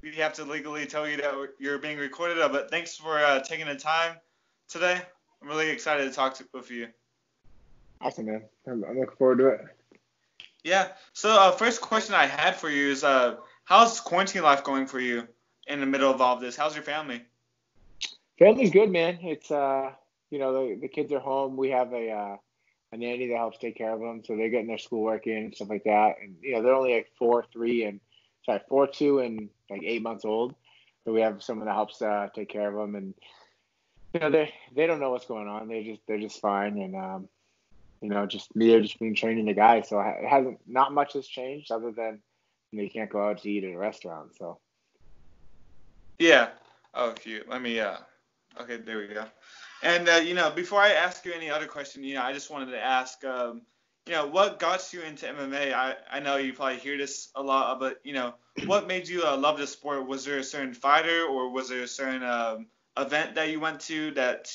we have to legally tell you that you're being recorded. But thanks for taking the time today. I'm really excited to with you. Awesome, man. I'm looking forward to it. Yeah. So first question I had for you is how's quarantine life going for you in the middle of all of this? How's your family? Family's good, man. It's the kids are home. We have a nanny that helps take care of them, so they're getting their schoolwork in and stuff like that. And they're only like 4, 2, and like 8 months old. So we have someone that helps take care of them, and they don't know what's going on. They're just fine, and they're just being training the guys. So it hasn't not much has changed other than you can't go out to eat at a restaurant. So Yeah. Oh, cute. Let me. Okay, there we go. And before I ask you any other question, I just wanted to ask, what got you into MMA? I know you probably hear this a lot, but what made you love the sport? Was there a certain fighter, or was there a certain event that you went to that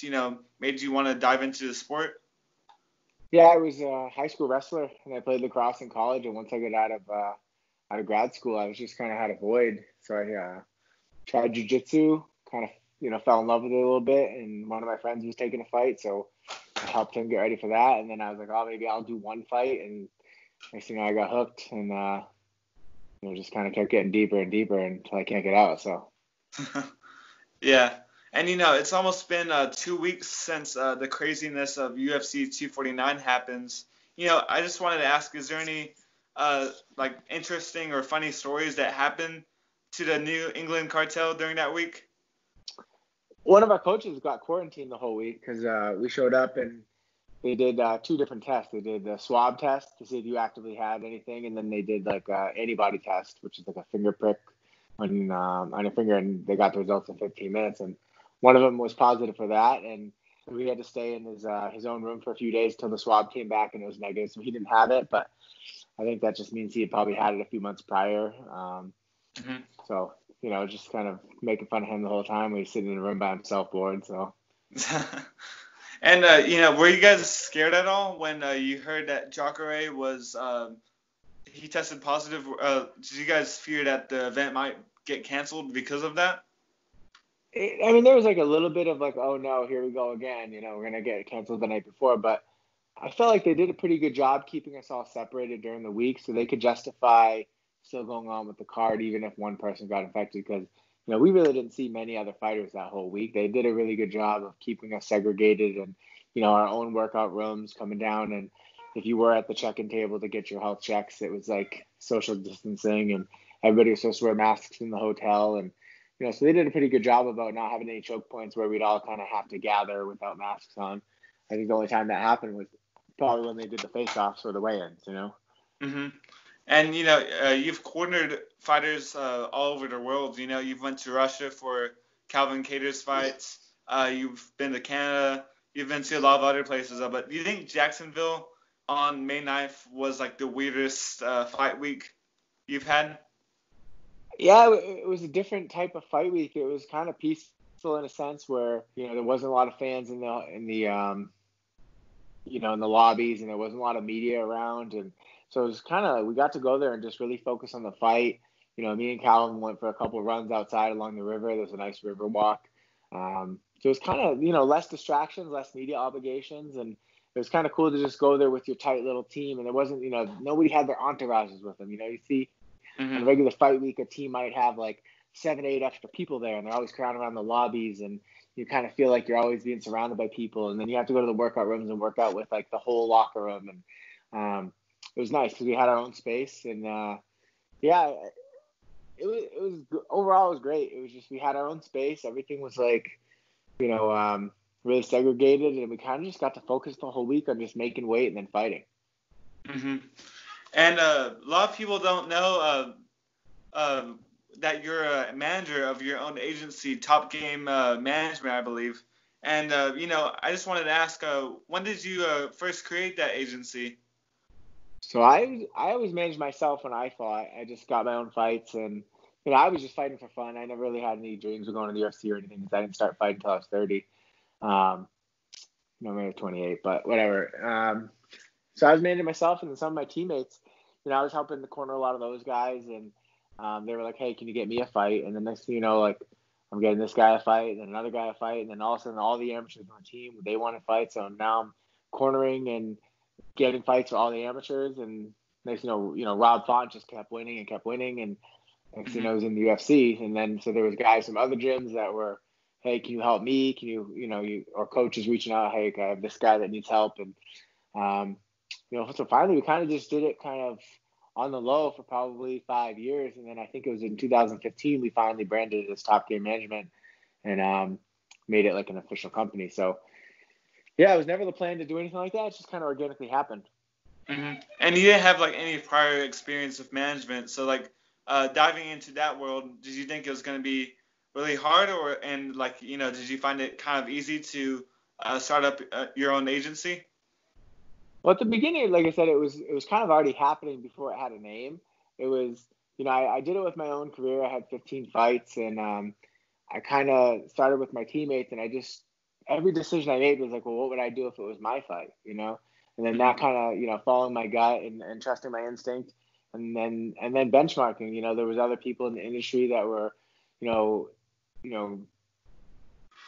made you want to dive into the sport? yeah, I was a high school wrestler, and I played lacrosse in college. And once I got out of grad school, I was just kind of had a void. So I tried jujitsu, kind of fell in love with it a little bit, and one of my friends was taking a fight, so I helped him get ready for that. And then I was like, oh, maybe I'll do one fight, and next thing I got hooked, and just kind of kept getting deeper and deeper until I can't get out. So Yeah. And it's almost been 2 weeks since the craziness of UFC 249 happens. I just wanted to ask, is there any like interesting or funny stories that happened to the New England Cartel during that week? one of our coaches got quarantined the whole week because we showed up and they did 2 different tests. They did the swab test to see if you actively had anything, and then they did like antibody test, which is like a finger prick on your finger, and they got the results in 15 minutes. And one of them was positive for that, and we had to stay in his own room for a few days till the swab came back and it was negative, so he didn't have it. But I think that just means he had probably had it a few months prior. Hmm. So just kind of making fun of him the whole time. He was sitting in a room by himself, bored. So And were you guys scared at all when you heard that Jacare was he tested positive? Did you guys fear that the event might get canceled because of that? I mean, there was like a little bit of like, oh no, here we go again. We're gonna get canceled the night before, but I felt like they did a pretty good job keeping us all separated during the week, so they could justify still going on with the card even if one person got infected. Because we really didn't see many other fighters that whole week. They did a really good job of keeping us segregated and our own workout rooms coming down. And if you were at the check-in table to get your health checks, it was like social distancing, and everybody was supposed to wear masks in the hotel. And so they did a pretty good job about not having any choke points where we'd all kind of have to gather without masks on. I think the only time that happened was probably when they did the face-offs or the weigh-ins. Hmm. And you've cornered fighters all over the world. You've went to Russia for Calvin Kattar's fights. You've been to Canada. You've been to a lot of other places. But do you think Jacksonville on May 9th was like the weirdest fight week you've had? Yeah, it was a different type of fight week. It was kind of peaceful in a sense where there wasn't a lot of fans in the lobbies, and there wasn't a lot of media around, and so it was kind of we got to go there and just really focus on the fight. Me and Calvin went for a couple of runs outside along the river. There's a nice river walk. So it was kind of less distractions, less media obligations, and it was kind of cool to just go there with your tight little team. And there wasn't nobody had their entourages with them. You see on a Hmm. regular fight week, a team might have like 7, 8 extra people there, and they're always crowding around the lobbies, and you kind of feel like you're always being surrounded by people. And then you have to go to the workout rooms and work out with like the whole locker room. And it was nice because we had our own space, and yeah, it was overall it was great. It was just we had our own space. Everything was like really segregated, and we kind of just got to focus the whole week on just making weight and then fighting. Hmm. And a lot of people don't know that you're a manager of your own agency, Top Game Management, I believe. And I just wanted to ask, when did you first create that agency? So I always managed myself when I fought. I just got my own fights, and I was just fighting for fun. I never really had any dreams of going to the UFC or anything because I didn't start fighting until I was 30. No, maybe 28, but whatever. So I was managing myself, and then some of my teammates. I was helping to corner a lot of those guys, and They were like, hey, can you get me a fight? And the next thing you know, like, I'm getting this guy a fight, and then another guy a fight, and then all of a sudden all the amateurs on the team, they want to fight. So now I'm cornering and getting fights for all the amateurs. And next Rob Font just kept winning and kept winning. And next thing you know, he was in the UFC. And then so there was guys from other gyms that were, hey, can you help me? Can you, or coaches reaching out, hey, I have this guy that needs help. And, so finally we kind of just did it kind of on the low for probably 5 years. And then I think it was in 2015, we finally branded it as Top Gear Management and made it like an official company. So yeah, it was never the plan to do anything like that. It just kind of organically happened. Mm-hmm. And you didn't have like any prior experience with management. So like diving into that world, did you think it was going to be really hard did you find it kind of easy to start up your own agency? Well, at the beginning, like I said, it was kind of already happening before it had a name. It was, I did it with my own career. I had 15 fights, and I kind of started with my teammates, and every decision I made was like, well, what would I do if it was my fight, And then that kind of, following my gut and trusting my instinct, and then benchmarking. There was other people in the industry that were,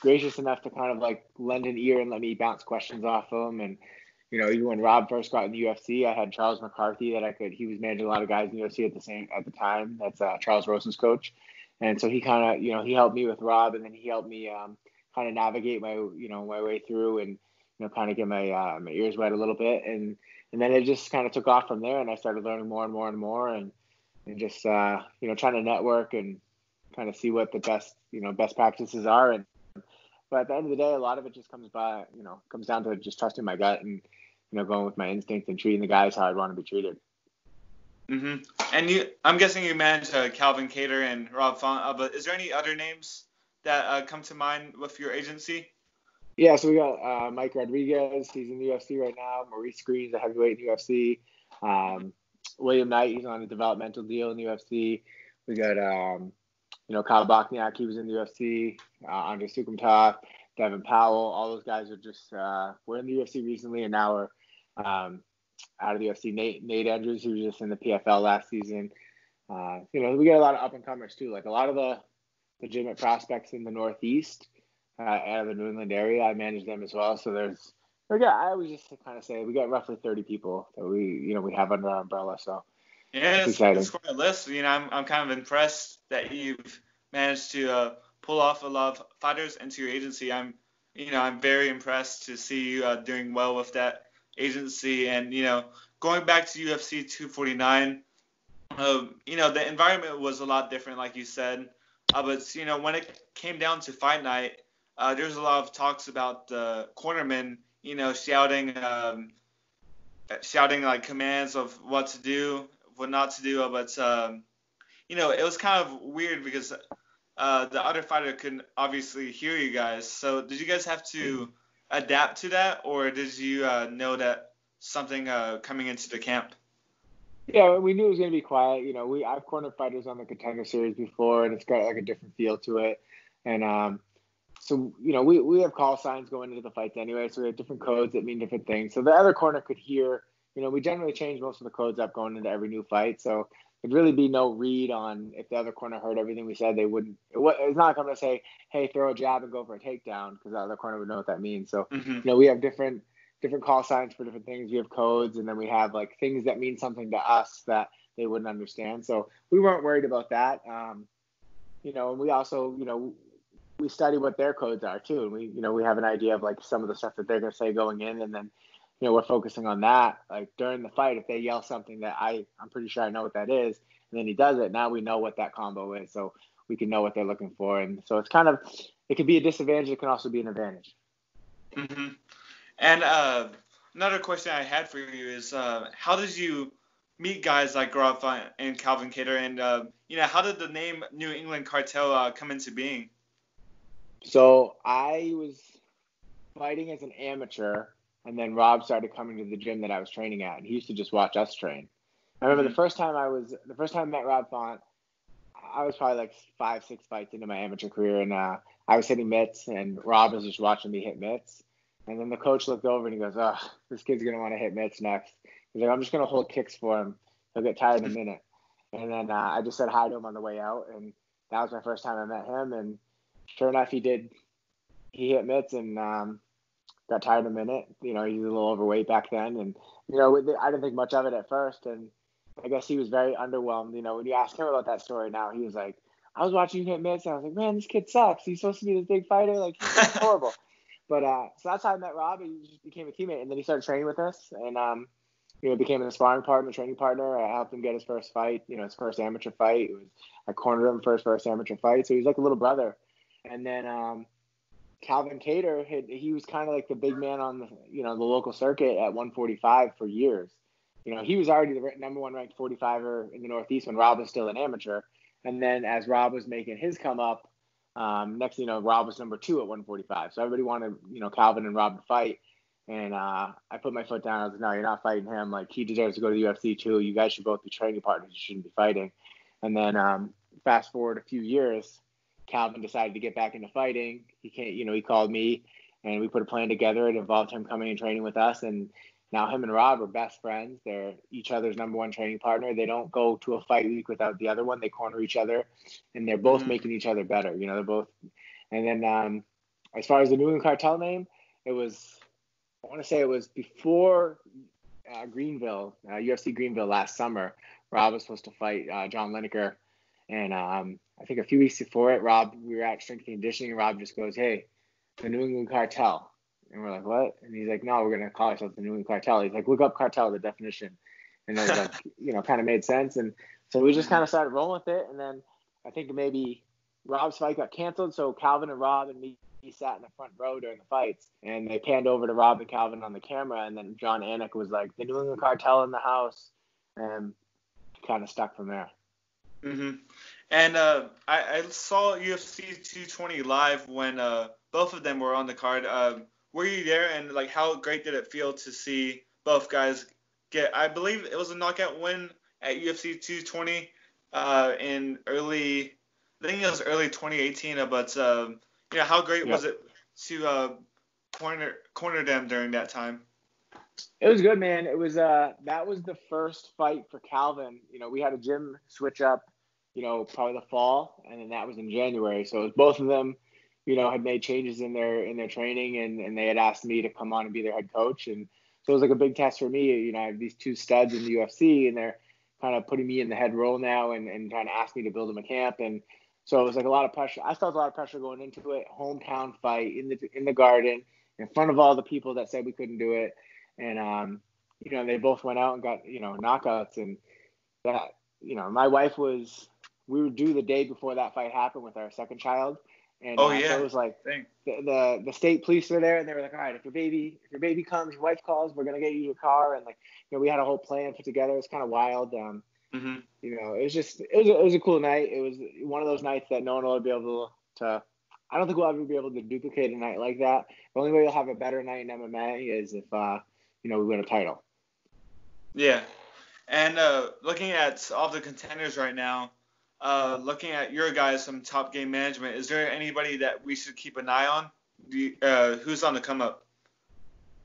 gracious enough to kind of like lend an ear and let me bounce questions off them. And even when Rob first got in the UFC, I had Charles McCarthy he was managing a lot of guys in the UFC at the time. That's Charles Rosa's coach. And so he kind of, he helped me with Rob, and then he helped me kind of navigate my way through and, kind of get my my ears wet a little bit. And then it just kind of took off from there, and I started learning more and more and more, and just, trying to network and kind of see what the best practices are. But at the end of the day, a lot of it just comes down to just trusting my gut and, going with my instinct and treating the guys how I'd want to be treated. Mm-hmm. And I'm guessing you managed Calvin Kattar and Rob Font, but is there any other names that come to mind with your agency? Yeah, so we got Mike Rodriguez. He's in the UFC right now. Maurice Green's a heavyweight in the UFC. William Knight, he's on a developmental deal in the UFC. We got, Kyle Bochniak, he was in the UFC. Andre Sukumtov, Devin Powell, all those guys are just were in the UFC recently, and now are out of the UFC. Nate Andrews, who was just in the PFL last season. We get a lot of up and comers too. Like a lot of the legitimate prospects in the Northeast, out of the New England area, I manage them as well. So I always just kind of say we got roughly 30 people that we have under our umbrella. So yeah, it's quite a list. I'm kind of impressed that you've managed to pull off a lot of fighters into your agency. I'm very impressed to see you doing well with that agency. And going back to UFC 249, the environment was a lot different, like you said. But when it came down to fight night, there's a lot of talks about the cornerman, shouting like commands of what to do, what not to do. But it was kind of weird because the other fighter couldn't obviously hear you guys. So did you guys have to adapt to that, or did you know that something coming into the camp? Yeah, we knew it was going to be quiet. I've cornered fighters on the Contender Series before, and it's got like a different feel to it. And so we have call signs going into the fights anyway, so we have different codes that mean different things. So the other corner could hear. We generally change most of the codes up going into every new fight, so there'd really be no read on if the other corner heard everything we said. They wouldn't. It's not going to say, "Hey, throw a jab and go for a takedown," because the other corner would know what that means. So we have different call signs for different things. We have codes, and then we have like things that mean something to us that they wouldn't understand. So we weren't worried about that. And we also, we study what their codes are too. And we have an idea of like some of the stuff that they're going to say going in, and then, we're focusing on that. Like during the fight, if they yell something that I'm pretty sure I know what that is, and then he does it, now we know what that combo is. So we can know what they're looking for. And so it can be a disadvantage. It can also be an advantage. Mm-hmm. And another question I had for you is, how did you meet guys like Rob Font and Calvin Kattar, and how did the name New England Cartel come into being? So I was fighting as an amateur, and then Rob started coming to the gym that I was training at, and he used to just watch us train. I remember the first time I met Rob Font, I was probably like 5-6 fights into my amateur career, and I was hitting mitts, and Rob was just watching me hit mitts. And then the coach looked over and he goes, "Oh, this kid's going to want to hit mitts next." He's like, "I'm just going to hold kicks for him. He'll get tired in a minute." And then I just said hi to him on the way out, and that was my first time I met him. And sure enough, he did. He hit mitts and got tired in a minute. You know, he was a little overweight back then, and you know, I didn't think much of it at first, and I guess he was very underwhelmed. You know, when you ask him about that story now, he was like, "I was watching you hit mitts, and I was like, man, this kid sucks. He's supposed to be this big fighter. Like, he's horrible." But so that's how I met Rob. He just became a teammate, and then he started training with us, and you know, became a sparring partner, training partner. I helped him get his first fight, you know, his first amateur fight. I cornered him for his first amateur fight, so he's like a little brother. And then Calvin Kattar, he was kind of like the big man on the, you know, the local circuit at 145 for years. You know, he was already the number one ranked 45er in the Northeast when Rob was still an amateur. And then as Rob was making his come up, next thing you know, Rob was number 2 at 145. So everybody wanted, you know, Calvin and Rob to fight. And I put my foot down. I was like, no, you're not fighting him. Like, he deserves to go to the UFC too. You guys should both be training partners. You shouldn't be fighting. And then fast forward a few years, Calvin decided to get back into fighting. He called me, and we put a plan together. It involved him coming and training with us. And now him and Rob are best friends. They're each other's number one training partner. They don't go to a fight week without the other one. They corner each other, and they're both making each other better. You know, they're both. And then as far as the New England Cartel name, I want to say it was before Greenville, UFC Greenville last summer. Rob was supposed to fight John Lineker. And I think a few weeks before it, we were at strength and conditioning, and Rob just goes, "Hey, the New England Cartel." And we're like, "What?" And he's like, "No, we're going to call ourselves the New England Cartel." He's like, "Look up cartel, the definition." And it was like, you know, kind of made sense. And so we just kind of started rolling with it. And then I think maybe Rob's fight got canceled. So Calvin and Rob and me sat in the front row during the fights. And they panned over to Rob and Calvin on the camera. And then John Anik was like, "The New England Cartel in the house." And kind of stuck from there. Mm-hmm. And I saw UFC 220 live when both of them were on the card. Were you there? And like, how great did it feel to see both guys get? I believe it was a knockout win at UFC 220 in early, I think it was early 2018. But you know, how great was it to corner them during that time? It was good, man. It was that was the first fight for Calvin. You know, we had a gym switch up, you know, probably the fall, and then that was in January. So it was both of them, you know, had made changes in their training, and they had asked me to come on and be their head coach. And so it was like a big test for me. You know, I have these two studs in the UFC, and they're kind of putting me in the head role now and trying to ask me to build them a camp. And so it was like a lot of pressure. I felt a lot of pressure going into it. Hometown fight in the Garden in front of all the people that said we couldn't do it. And you know, they both went out and got, you know, knockouts. And that, you know, my wife we were due the day before that fight happened with our second child. And so it was like the state police were there, and they were like, "All right, if your baby comes, your wife calls, we're gonna get you your car." And like, you know, we had a whole plan put together. It was kind of wild. You know, it was a cool night. It was one of those nights that no one will be able to. I don't think we'll ever be able to duplicate a night like that. The only way you'll have a better night in MMA is if you know, we win a title. Yeah. And looking at all the contenders right now, looking at your guys from Top Game Management, is there anybody that we should keep an eye on? Who's on the come up?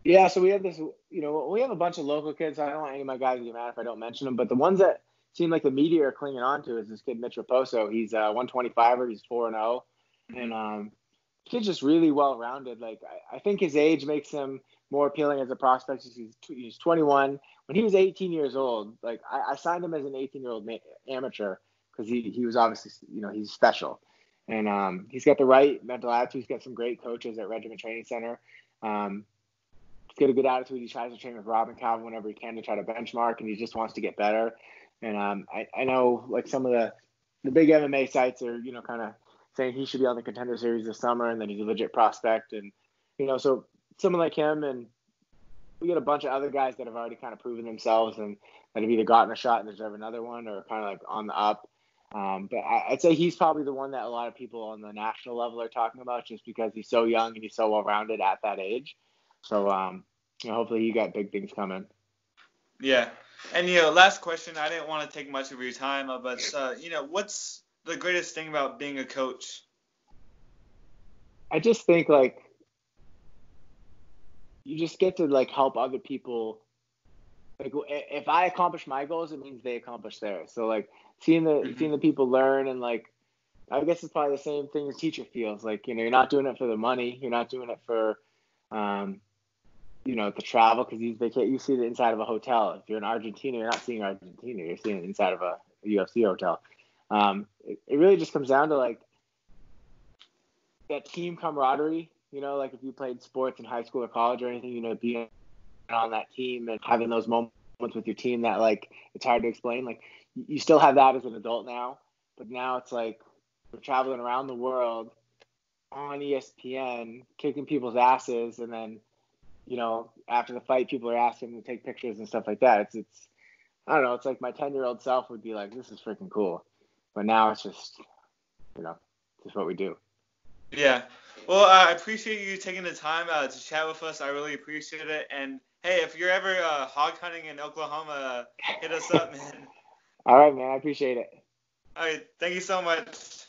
Yeah, so we have this, you know, we have a bunch of local kids. I don't want any of my guys to get mad if I don't mention them, but the ones that seem like the media are clinging on to is this kid Mitch Raposo. He's 125er. He's 4-0, and kid's just really well rounded. Like, I think his age makes him more appealing as a prospect. He's 21. When he was 18 years old, like I signed him as an 18-year-old amateur because he was obviously, you know, he's special, and he's got the right mental attitude. He's got some great coaches at Regiment Training Center. He's got a good attitude. He tries to train with Rob and Calvin whenever he can to try to benchmark, and he just wants to get better. And I know, like, some of the big MMA sites are, you know, kind of saying he should be on the Contender Series this summer, and then he's a legit prospect. And, you know, so someone like him, and we got a bunch of other guys that have already kind of proven themselves and that have either gotten a shot and deserve another one or kind of like on the up. But I'd say he's probably the one that a lot of people on the national level are talking about just because he's so young and he's so well-rounded at that age. So, you know, hopefully he got big things coming. Yeah. And, you know, last question. I didn't want to take much of your time, but, you know, what's the greatest thing about being a coach? I just think, like, you just get to, like, help other people. Like, if I accomplish my goals, it means they accomplish theirs. So, like, seeing Mm-hmm. the people learn, and like, I guess it's probably the same thing as teacher feels like. You're not doing it for the money. You're not doing it for, the travel, because you see the inside of a hotel. If you're in Argentina, you're not seeing Argentina. You're seeing the inside of a UFC hotel. It really just comes down to like that team camaraderie. Like if you played sports in high school or college or anything, being on that team and having those moments with your team that like it's hard to explain. Like you still have that as an adult now, but now it's like we're traveling around the world on ESPN, kicking people's asses, and then after the fight, people are asking to take pictures and stuff like that. It's I don't know. It's like my 10-year-old self would be like, this is freaking cool, but now it's just just what we do. Yeah. Well, I appreciate you taking the time to chat with us. I really appreciate it. And hey, if you're ever hog hunting in Oklahoma, hit us up, man. All right, man. I appreciate it. All right. Thank you so much.